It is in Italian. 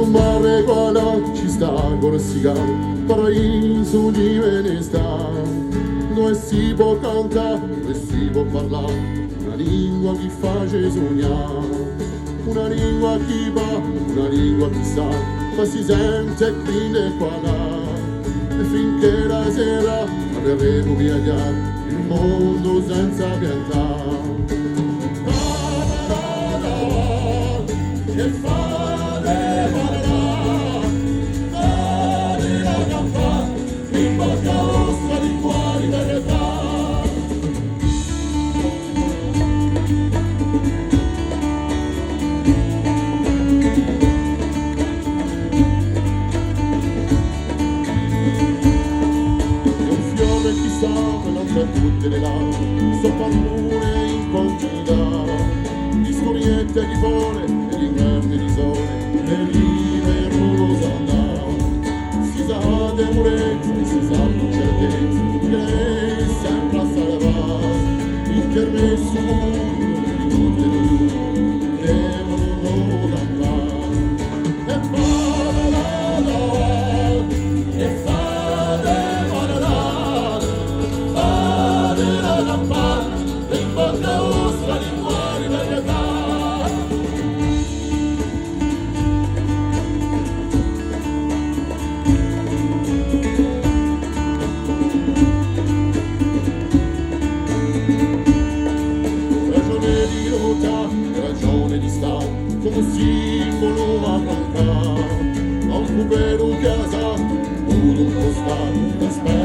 un mare quale ci sta corsigare, paradiso di Venezia, dove si può cantare, dove si può parlare, una lingua che face sognare, una lingua che va, una lingua che sa, ma si sente qui e qua là, e finché la sera avremo viaggiare il mondo senza piantare. E fare la campana in bocca rossa di cuori da realtà. E un fiore chissà me non per tutte le labbra, so parlone in continuità, di storiette di vole e di inverni di sole, e l'inverno s'andà. Si sa de murezza e si sa con certezza che lei sempre a salvare, il kermesso di tutte le due, devono andare. E fare la campana in bocca rossa di cuori da realtà. Ragione di lotta, ragione di stare, come simbolo a mancare, a un cupero casa, un postale,